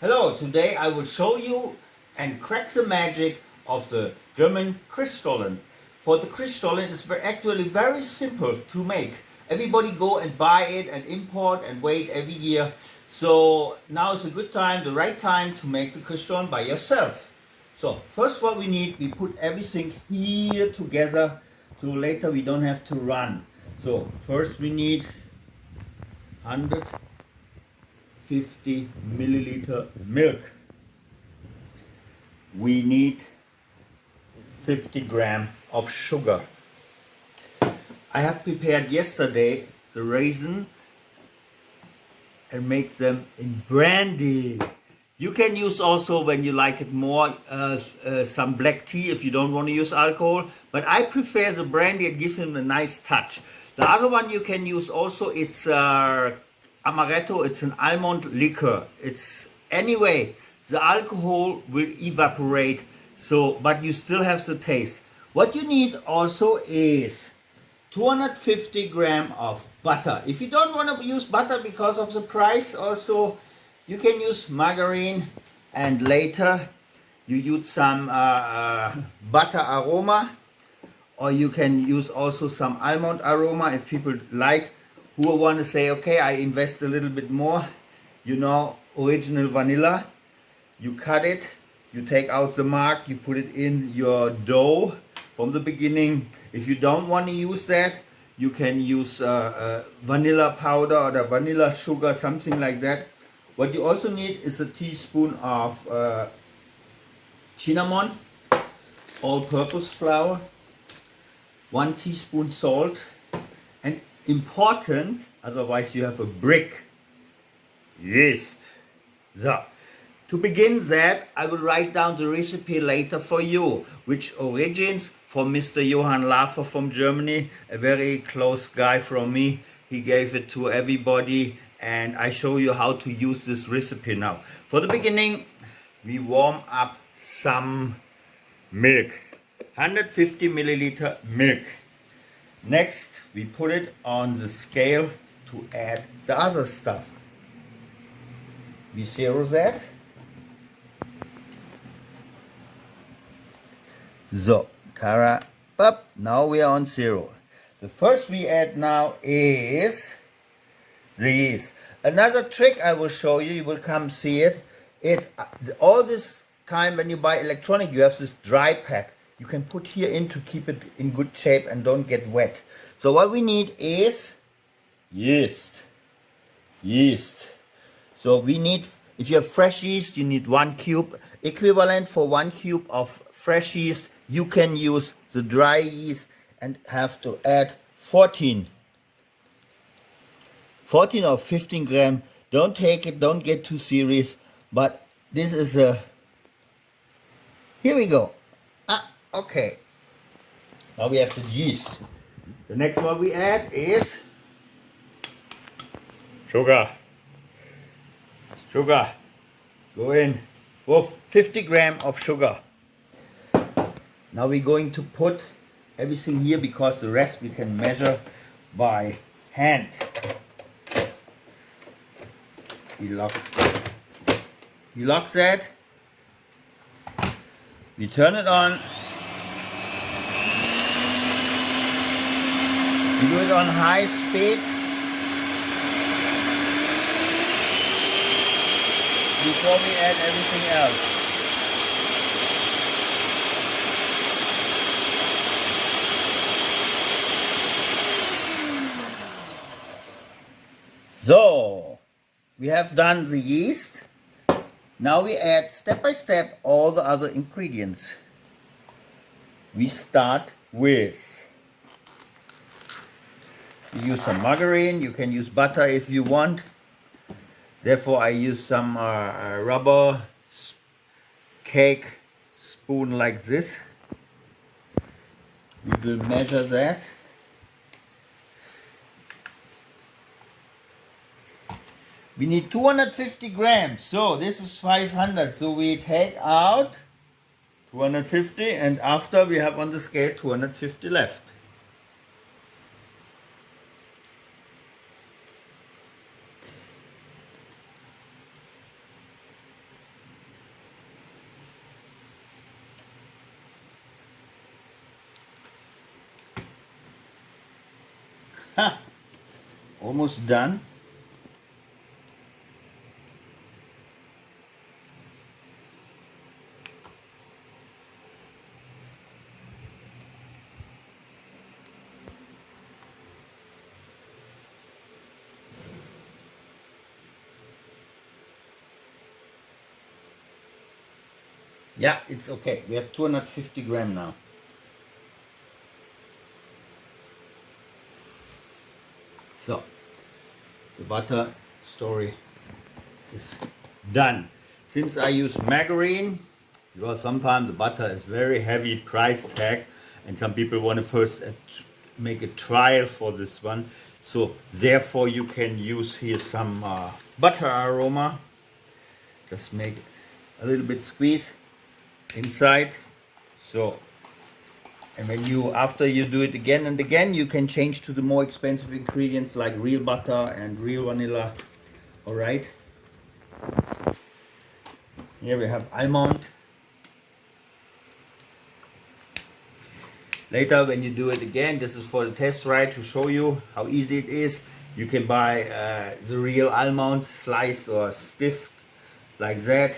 Hello, today I will show you and crack the magic of the German Stollen. For the Stollen, it's actually very simple to make. Everybody go and buy it and import and wait every year. So now is a good time, the right time to make the Stollen by yourself. So first what we need, we put everything here together so later we don't have to run. So first we need 150 milliliter milk. We need 50 gram of sugar. I have prepared yesterday the raisin and make them in brandy. You can use also, when you like it more, some black tea if you don't want to use alcohol, but I prefer the brandy and give him a nice touch. The other one you can use also, it's amaretto, it's an almond liquor. It's anyway, the alcohol will evaporate, so but you still have the taste. What you need also is 250 gram of butter. If you don't want to use butter because of the price, also you can use margarine, and later you use some butter aroma, or you can use also some almond aroma if people like, who want to say, okay, I invest a little bit more. You know, original vanilla, you cut it, you take out the mark, you put it in your dough from the beginning. If you don't want to use that, you can use vanilla powder or the vanilla sugar, something like that. What you also need is a teaspoon of cinnamon, all-purpose flour, 1 teaspoon salt, and important, otherwise you have a brick, yeast. So, to begin that, I will write down the recipe later for you, which originates from Mr. Johann Laffer from Germany, a very close guy from me. He gave it to everybody, and I show you how to use this recipe now. For the beginning, we warm up some milk, 150 milliliter milk. Next, we put it on the scale to add the other stuff. We zero that. So, Tara, up. Now we are on zero. The first we add now is the yeast. Another trick I will show you, you will come see it. All this time when you buy electronic, you have this dry pack. You can put here in to keep it in good shape and don't get wet. So what we need is yeast. Yeast. So we need, if you have fresh yeast, you need 1 cube. Equivalent for 1 cube of fresh yeast, you can use the dry yeast and have to add 14 or 15 gram. Don't take it, don't get too serious, but this is a, here we go. Okay. Now we have the yeast. The next one we add is sugar. Sugar. Go in for 50 gram of sugar. Now we're going to put everything here because the rest we can measure by hand. We lock that. We turn it on. We do it on high speed before we add everything else. So, we have done the yeast. Now we add step by step all the other ingredients. We start with, you use some margarine, you can use butter if you want. Therefore I use some rubber cake spoon like this. We will measure that. We need 250 grams, so this is 500, so we take out 250 and after we have on the scale 250 left. Ha! Almost done. Yeah, it's okay. We have 250 gram now. So, the butter story is done. Since I use margarine, because sometimes the butter is very heavy price tag, and some people want to first make a trial for this one. So therefore you can use here some butter aroma. Just make a little bit squeeze inside. So, and when you, after you do it again and again, you can change to the more expensive ingredients like real butter and real vanilla. All right. Here we have almond. Later when you do it again, this is for the test ride to show you how easy it is. You can buy the real almond sliced or stiff like that.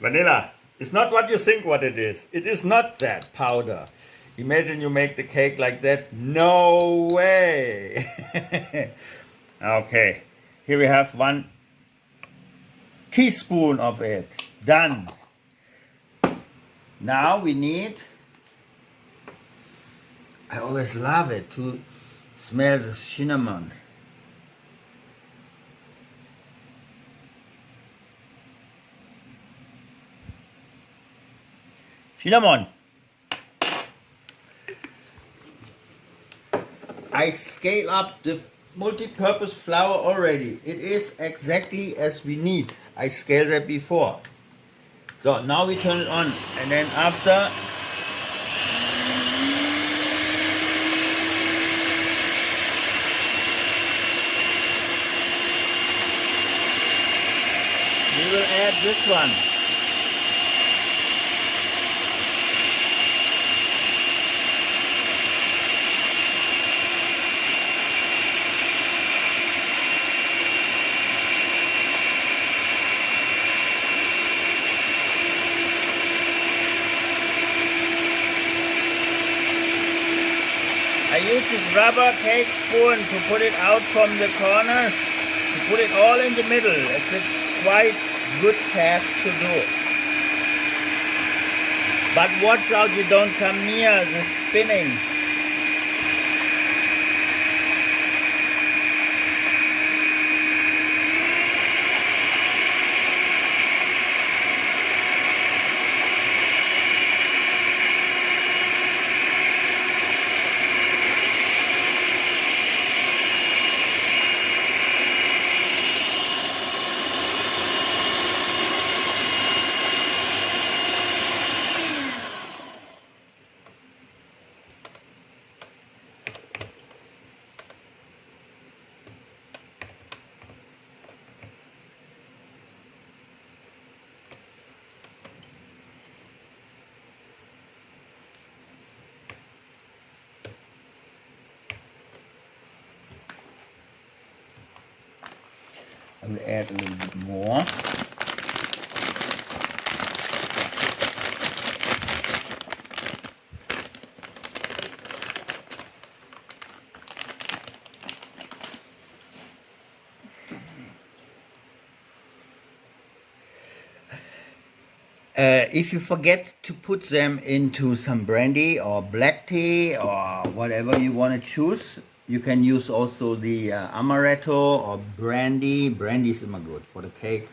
Vanilla. It's not what you think what it is. It is not that powder. Imagine you make the cake like that. No way. Okay. Here we have 1 teaspoon of it. Done. Now we need, I always love it to smell the cinnamon. Cinnamon. I scale up the multi-purpose flour already. It is exactly as we need. I scaled that before. So now we turn it on, and then after we will add this one. I use this rubber cake spoon to put it out from the corners, to put it all in the middle. It's a quite good task to do. But watch out you don't come near the spinning. I will add a little bit more. If you forget to put them into some brandy or black tea or whatever you want to choose, you can use also the amaretto or brandy. Brandy is immer good for the cake.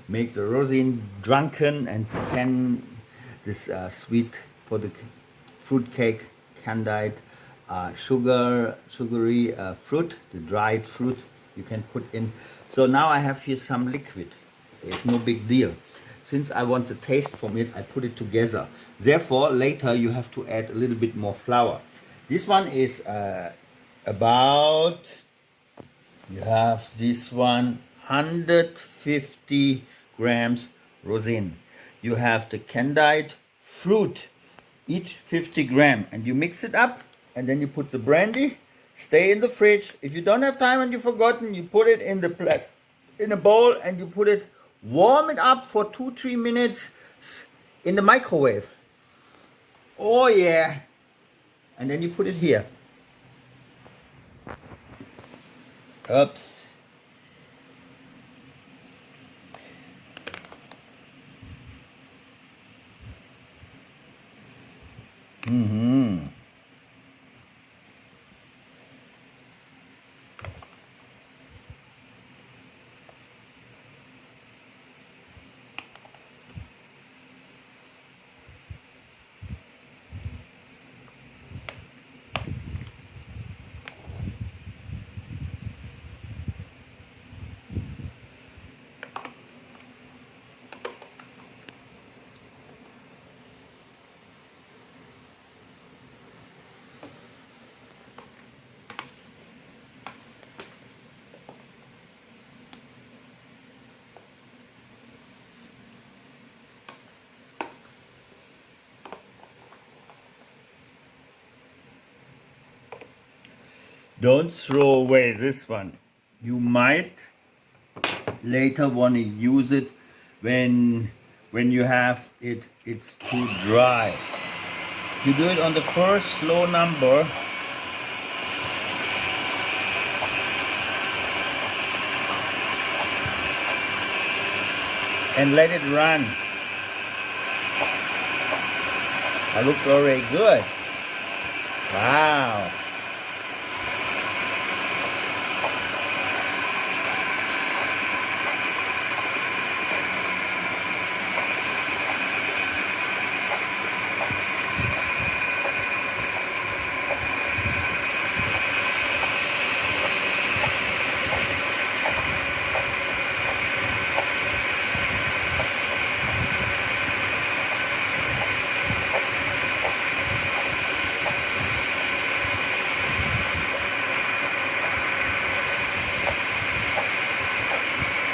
Makes the rosin drunken, and can this sweet for the fruit cake, candied sugary fruit, the dried fruit you can put in. So now I have here some liquid. It's no big deal. Since I want the taste from it, I put it together. Therefore, later you have to add a little bit more flour. This one is about, you have this one, 150 grams rosin. You have the candied fruit, each 50 gram, and you mix it up, and then you put the brandy, stay in the fridge. If you don't have time and you've forgotten, you put it in the in a bowl, and you put it, warm it up for 2-3 minutes in the microwave. Oh yeah. And then you put it here. Oops. Don't throw away this one. You might later want to use it when you have it's too dry. You do it on the first slow number. And let it run. That looks already good. Wow.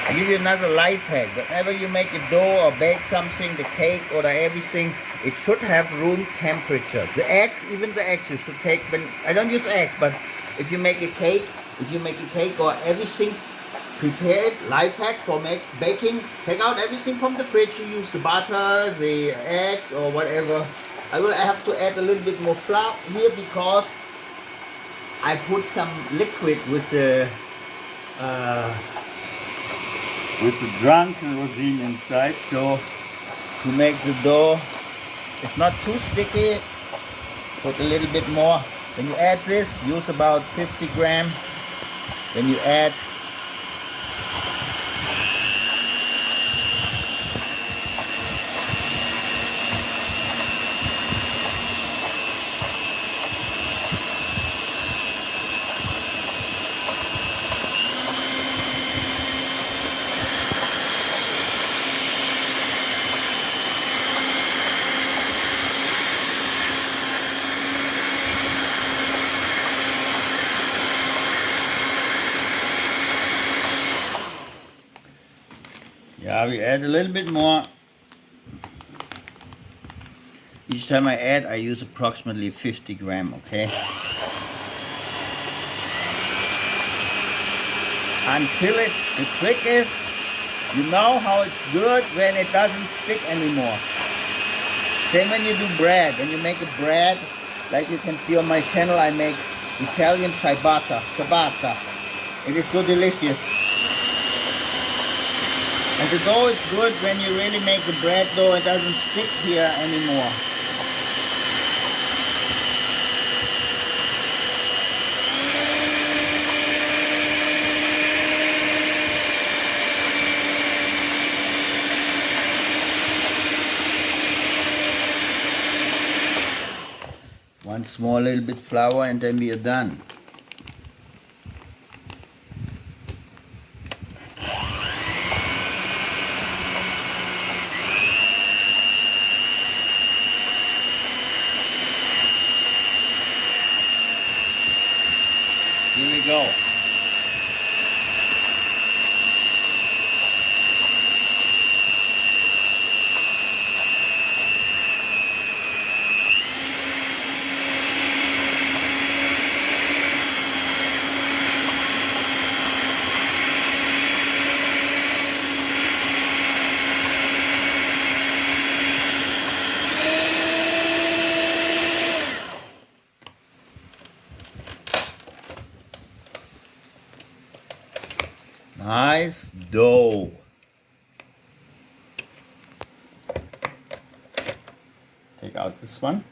I'll give you another life hack. Whenever you make a dough or bake something, the cake or the everything, it should have room temperature. The eggs, even the eggs, you should take. When I don't use eggs, but if you make a cake, or everything, prepare it. Life hack for baking. Take out everything from the fridge. You use the butter, the eggs, or whatever. I have to add a little bit more flour here because I put some liquid with the drunken rosin inside, so to make the dough it's not too sticky, put a little bit more. When you add this, use about 50 gram. When you add we add a little bit more. Each time I add, I use approximately 50 gram, okay? Until the trick is, you know how it's good when it doesn't stick anymore. Same when you do bread. When you make a bread, like you can see on my channel, I make Italian ciabatta. It is so delicious. And the dough is good when you really make the bread dough, it doesn't stick here anymore. One small little bit flour and then we are done. Here we go. Nice dough. Take out this one.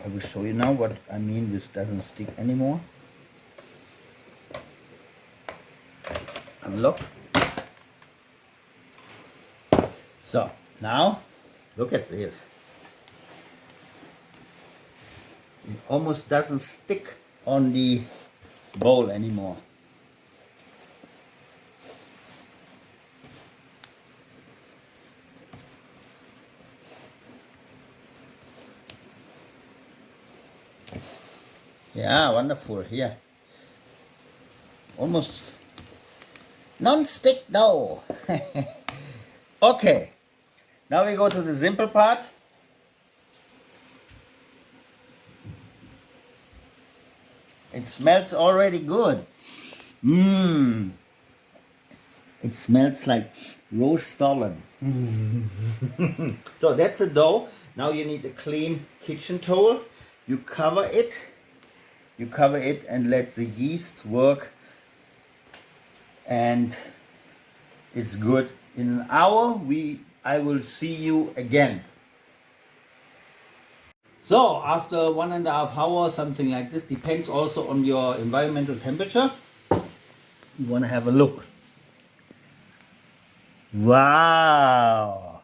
I will show you now what I mean this doesn't stick anymore. Unlock. So now look at this. It almost doesn't stick on the bowl anymore. Yeah, wonderful. Here. Almost non-stick dough. Okay. Now we go to the simple part. It smells already good. Mmm. It smells like roast stollen. So that's the dough. Now you need a clean kitchen towel. You cover it. You cover it and let the yeast work. And it's good. In an hour I will see you again. So after 1.5 hours, something like this, depends also on your environmental temperature. You want to have a look. Wow!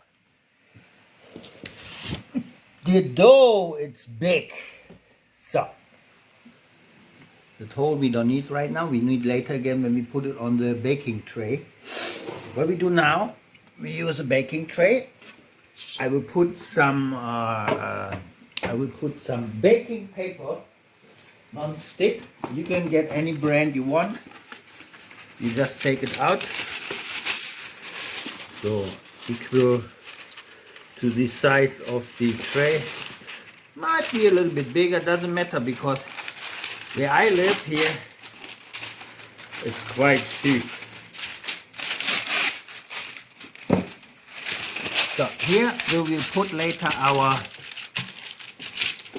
The dough, it's big. So the toll we don't need right now. We need later again when we put it on the baking tray. What we do now, we use a baking tray. I will put some baking paper, non-stick. You can get any brand you want. You just take it out. So equal to the size of the tray. Might be a little bit bigger, doesn't matter, because where I live here, it's quite cheap. So here we will put later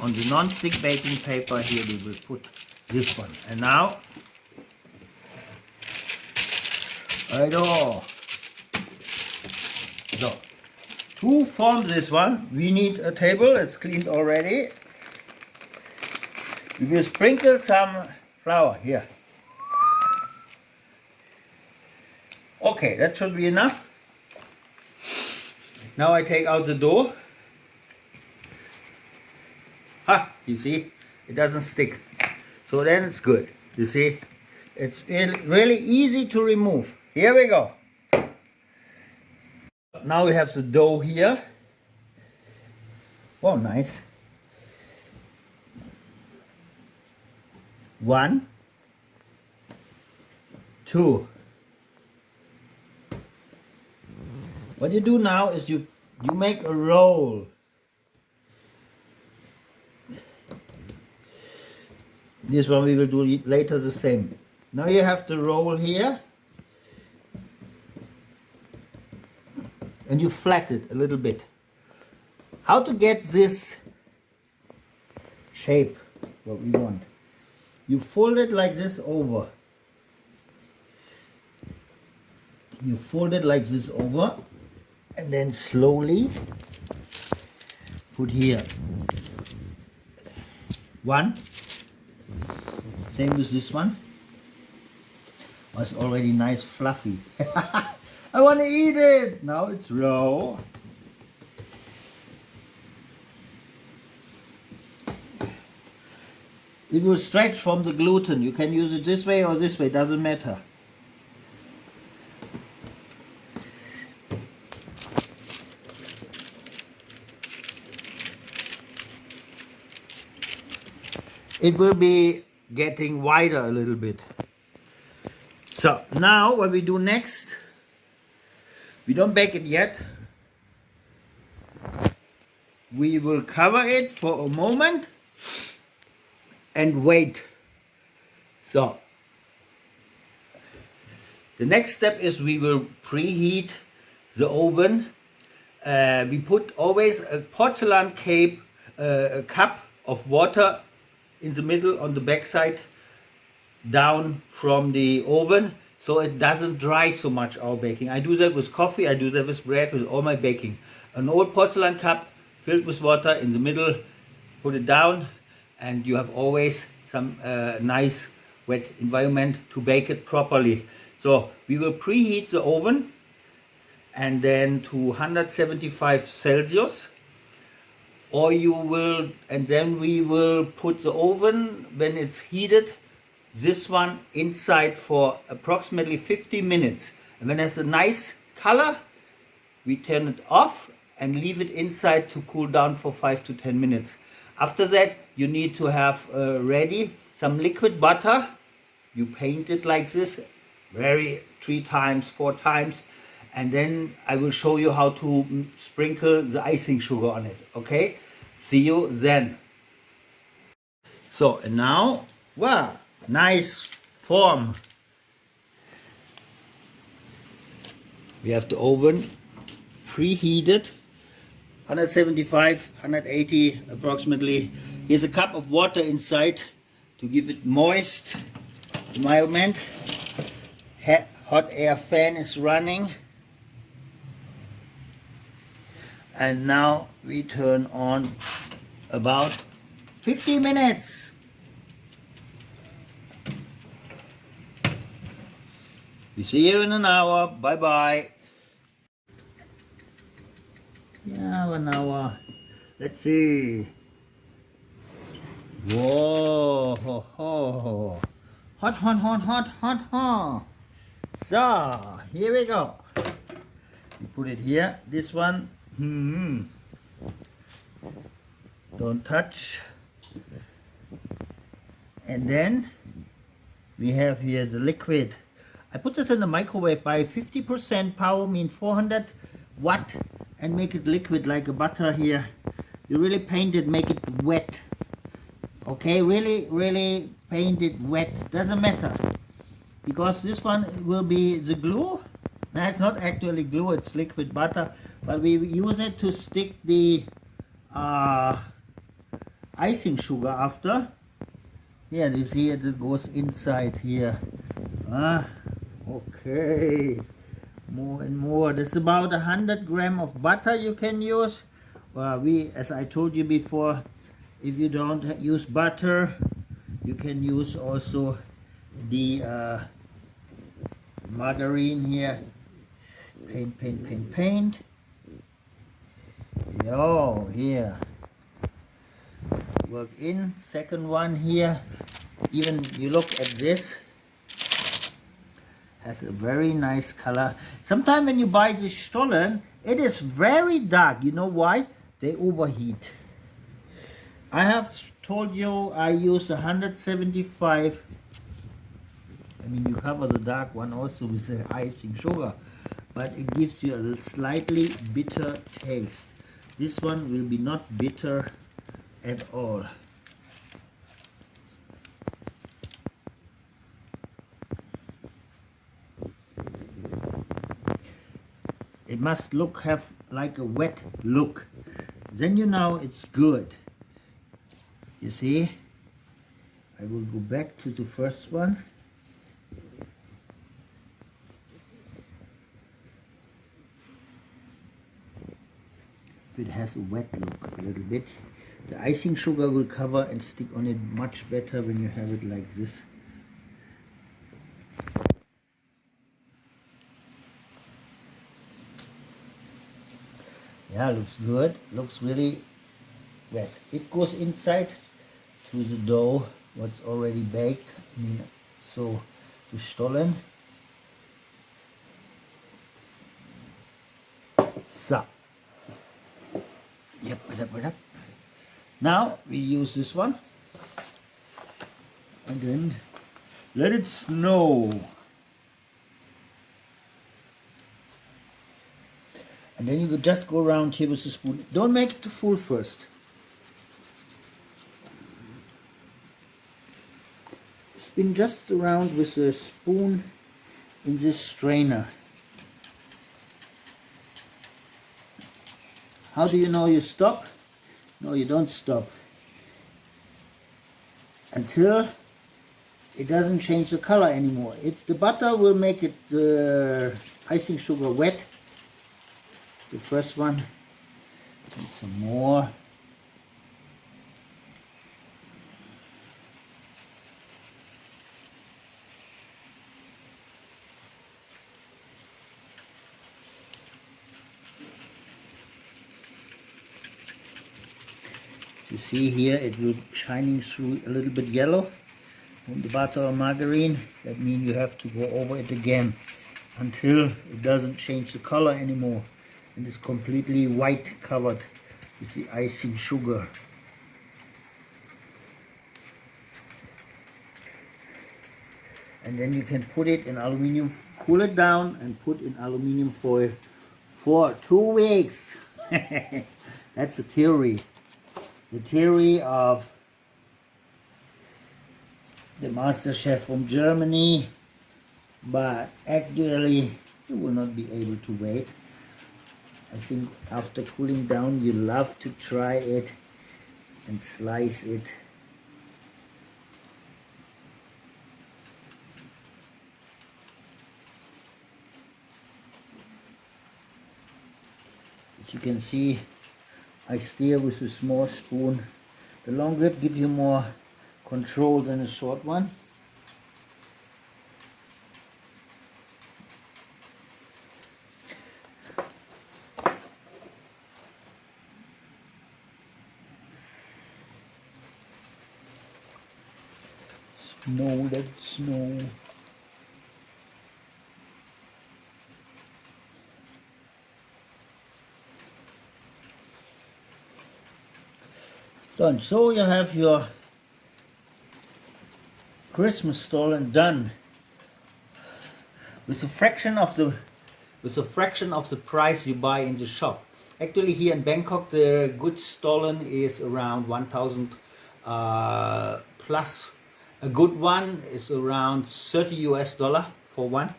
on the non-stick baking paper, here we will put this one. And now, so to form this one, we need a table. It's cleaned already. We will sprinkle some flour here. Okay, that should be enough. Now I take out the dough. Ha, you see, it doesn't stick. So then it's good. You see, it's really easy to remove. Here we go. Now we have the dough here. Oh, nice. 1, 2. What you do now is you make a roll. This one we will do later the same. Now you have the roll here. And you flat it a little bit. How to get this shape, what we want. You fold it like this over. You fold it like this over. And then slowly put here. 1. Same with this one. Oh, it's already nice fluffy. I want to eat it. Now it's raw. It will stretch from the gluten. You can use it this way or this way, doesn't matter. It will be getting wider a little bit. So now what we do next, we don't bake it yet. We will cover it for a moment and wait. So the next step is we will preheat the oven we put always a porcelain a cup of water in the middle on the back side down from the oven, so it doesn't dry so much our baking. I do that with coffee, I do that with bread, with all my baking. An old porcelain cup filled with water in the middle, put it down, and you have always some nice wet environment to bake it properly. So we will preheat the oven and then to 175 Celsius, or you will, and then we will put the oven when it's heated, this one inside for approximately 50 minutes. And when it has a nice color, we turn it off and leave it inside to cool down for 5 to 10 minutes. After that, you need to have ready some liquid butter. You paint it like this, 3 times, 4 times, and then I will show you how to sprinkle the icing sugar on it. Okay, see you then. So, and now, wow, nice form. We have the oven preheated, 175, 180 approximately. Here's a cup of water inside to give it moist environment. Hot air fan is running. And now we turn on about 50 minutes. We see you in an hour. Bye bye. Yeah, 1 hour. Let's see. Whoa, ho, ho. Hot, hot, hot, hot, hot, hot. So, here we go. We put it here. This one. Don't touch. And then we have here the liquid. I put this in the microwave by 50% power, mean 400 watt, and make it liquid like a butter here. You really paint it, make it wet. Okay, really paint it wet. Doesn't matter, because this one will be the glue. No, it's not actually glue, it's liquid butter, but we use it to stick the icing sugar after. Here, you see it goes inside here. Okay, more and more. This is about 100 grams of butter you can use. As I told you before, if you don't use butter, you can use also the margarine here. Paint. Yo, here. Work in. Second one here. Even you look at this, has a very nice color. Sometimes when you buy this Stollen, it is very dark. You know why? They overheat. I have told you I use 175. I mean, you cover the dark one also with the icing sugar, but it gives you a slightly bitter taste. This one will be not bitter at all. It must have like a wet look. Then you know it's good. You see? I will go back to the first one. It has a wet look a little bit. The icing sugar will cover and stick on it much better when you have it like this. Yeah, looks good. Looks really wet. It goes inside to the dough, what's already baked. So the Stollen. So. Yep. Now we use this one and then let it snow. And then you could just go around here with the spoon. Don't make it too full first. Spin just around with a spoon in this strainer. How do you know you stop? No, you don't stop until it doesn't change the color anymore. The butter will make it the icing sugar wet. The first one. And some more. You see here it will shining through a little bit yellow on the butter or margarine. That means you have to go over it again until it doesn't change the color anymore and it's completely white covered with the icing sugar. And then you can put it in aluminum, cool it down and put in aluminum foil for 2 weeks. That's the theory. The theory of the master chef from Germany, but actually you will not be able to wait. I think after cooling down you love to try it and slice it. As you can see, I stir with a small spoon. The long grip gives you more control than a short one. Snow, let it snow. So, and so you have your Christmas Stollen done with a fraction of the price you buy in the shop. Actually, here in Bangkok, the good Stollen is around 1,000 plus. A good one is around $30 for one.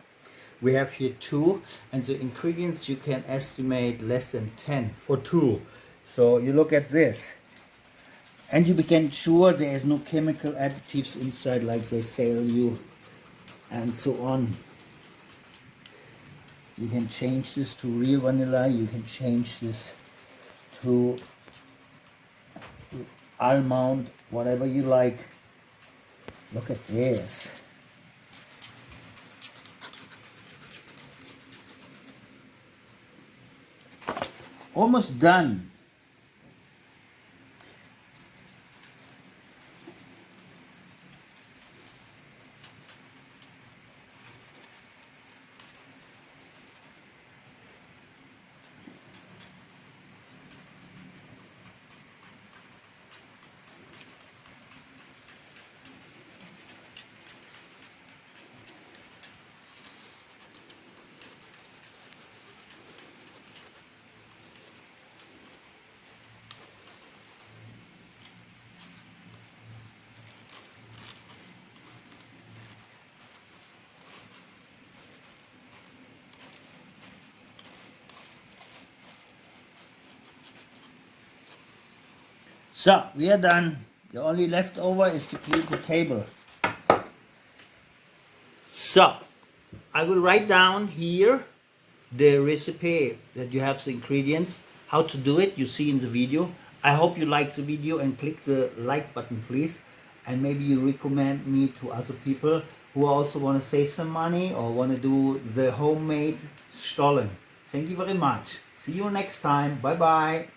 We have here 2, and the ingredients you can estimate less than 10 for 2. So you look at this. And you can sure there is no chemical additives inside like they sell you and so on. You can change this to real vanilla, you can change this to almond, whatever you like. Look at this. Almost done. So, we are done. The only leftover is to clean the table. So, I will write down here the recipe that you have the ingredients, how to do it, you see in the video. I hope you like the video and click the like button please. And maybe you recommend me to other people who also want to save some money or want to do the homemade Stollen. Thank you very much. See you next time. Bye bye.